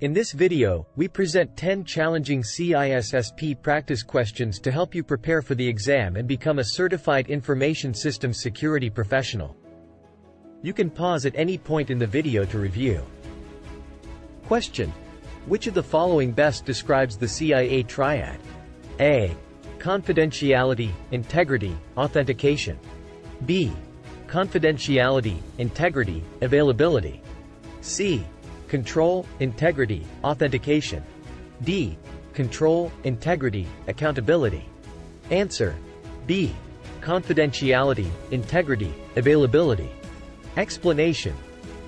In this video, we present 10 challenging CISSP practice questions to help you prepare for the exam and become a certified information systems security professional. You can pause at any point in the video to review. Question: which of the following best describes the CIA triad? A. Confidentiality, integrity, authentication. B. Confidentiality, integrity, availability. C. Control, integrity, authentication. D. Control, integrity, accountability. Answer: B. Confidentiality, integrity, availability. Explanation: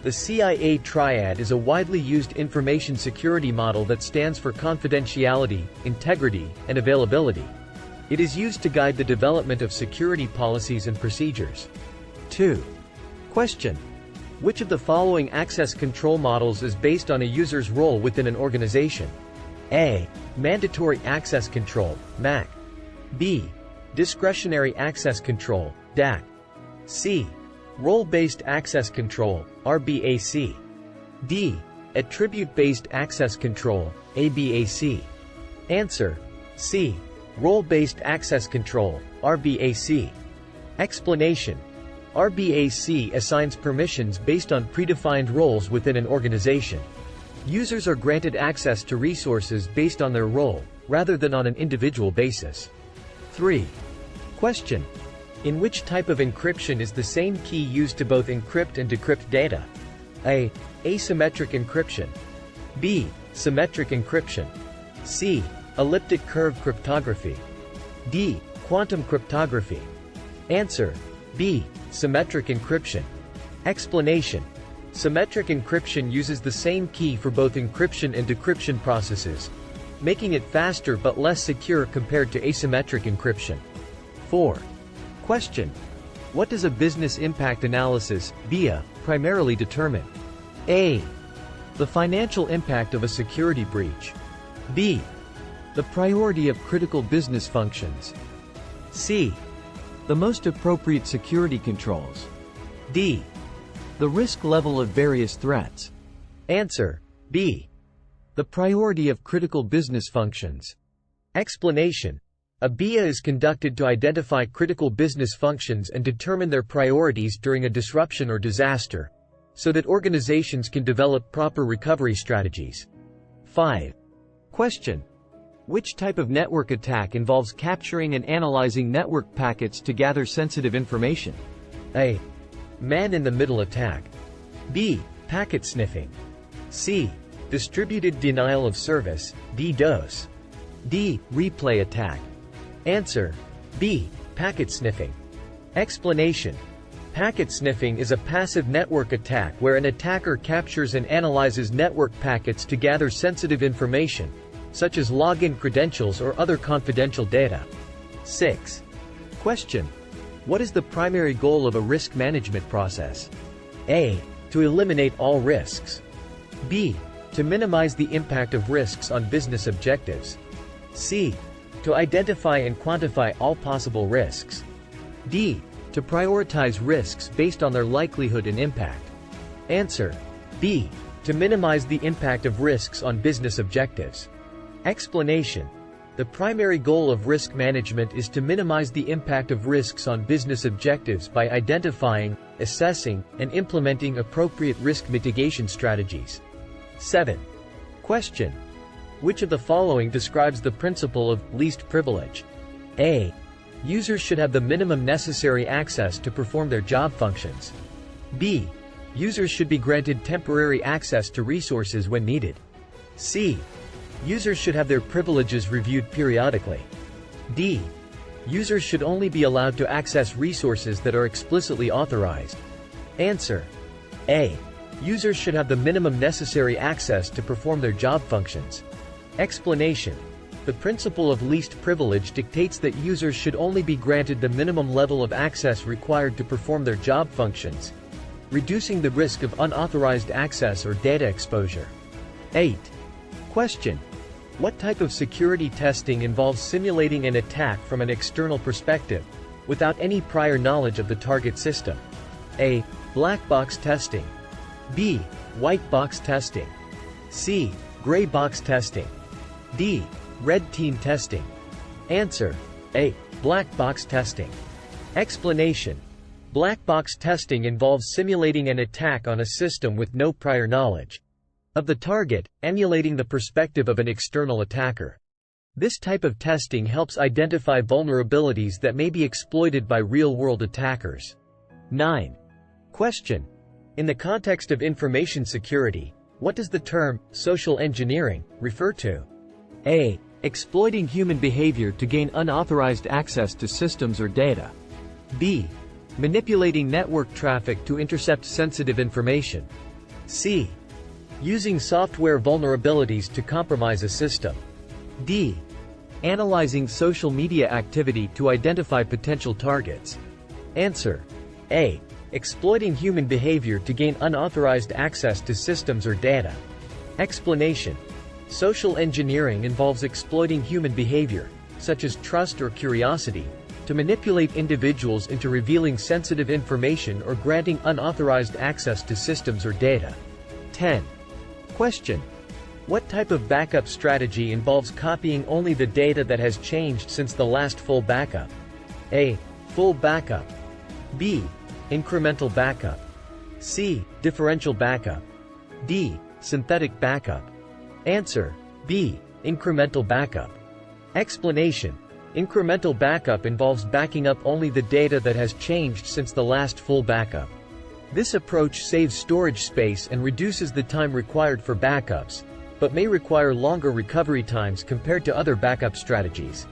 the CIA triad is a widely used information security model that stands for confidentiality, integrity, and availability. It is used to guide the development of security policies and procedures. 2. Question: which of the following access control models is based on a user's role within an organization? A. Mandatory access control, MAC. B. Discretionary access control, DAC. C. Role-based access control, RBAC. D. Attribute-based access control, ABAC. Answer: C. Role-based access control, RBAC. Explanation: RBAC assigns permissions based on predefined roles within an organization. Users are granted access to resources based on their role, rather than on an individual basis. 3. Question: in which type of encryption is the same key used to both encrypt and decrypt data? A. Asymmetric encryption. B. Symmetric encryption. C. Elliptic curve cryptography. D. Quantum cryptography. Answer: B. Symmetric encryption. Explanation: symmetric encryption uses the same key for both encryption and decryption processes, making it faster but less secure compared to asymmetric encryption. 4. Question: what does a business impact analysis, BIA, primarily determine? A. The financial impact of a security breach. B. The priority of critical business functions. C. The most appropriate security controls. D. The risk level of various threats. Answer: B. The priority of critical business functions. Explanation: a BIA is conducted to identify critical business functions and determine their priorities during a disruption or disaster, so that organizations can develop proper recovery strategies. 5. Question: which type of network attack involves capturing and analyzing network packets to gather sensitive information? A. Man-in-the-middle attack. B. Packet sniffing. C. Distributed denial of service, DDoS. D. Replay attack. Answer: B. Packet sniffing. Explanation: packet sniffing is a passive network attack where an attacker captures and analyzes network packets to gather sensitive information, such as login credentials or other confidential data. 6. Question: what is the primary goal of a risk management process? A. To eliminate all risks. B. To minimize the impact of risks on business objectives. C. To identify and quantify all possible risks. D. To prioritize risks based on their likelihood and impact. Answer: B. To minimize the impact of risks on business objectives. Explanation: the primary goal of risk management is to minimize the impact of risks on business objectives by identifying, assessing, and implementing appropriate risk mitigation strategies. 7. Question: which of the following describes the principle of least privilege? A. Users should have the minimum necessary access to perform their job functions. B. Users should be granted temporary access to resources when needed. C. Users should have their privileges reviewed periodically. D. Users should only be allowed to access resources that are explicitly authorized. Answer: A. Users should have the minimum necessary access to perform their job functions. Explanation: the principle of least privilege dictates that users should only be granted the minimum level of access required to perform their job functions, reducing the risk of unauthorized access or data exposure. 8. Question: what type of security testing involves simulating an attack from an external perspective, without any prior knowledge of the target system? A. Black box testing. B. White box testing. C. Gray box testing. D. Red team testing. Answer. A. Black box testing. Explanation. Black box testing involves simulating an attack on a system with no prior knowledge of the target, emulating the perspective of an external attacker. This type of testing helps identify vulnerabilities that may be exploited by real-world attackers. 9. Question. In the context of information security, what does the term social engineering refer to? A. Exploiting human behavior to gain unauthorized access to systems or data. B. Manipulating network traffic to intercept sensitive information. C. Using software vulnerabilities to compromise a system. D. Analyzing social media activity to identify potential targets. Answer. A. Exploiting human behavior to gain unauthorized access to systems or data. Explanation. Social engineering involves exploiting human behavior, such as trust or curiosity, to manipulate individuals into revealing sensitive information or granting unauthorized access to systems or data. 10. Question. What type of backup strategy involves copying only the data that has changed since the last full backup? A. Full backup. B. Incremental backup. C. Differential backup. D. Synthetic backup. Answer. B. Incremental backup. Explanation. Incremental backup involves backing up only the data that has changed since the last full backup. This approach saves storage space and reduces the time required for backups, but may require longer recovery times compared to other backup strategies.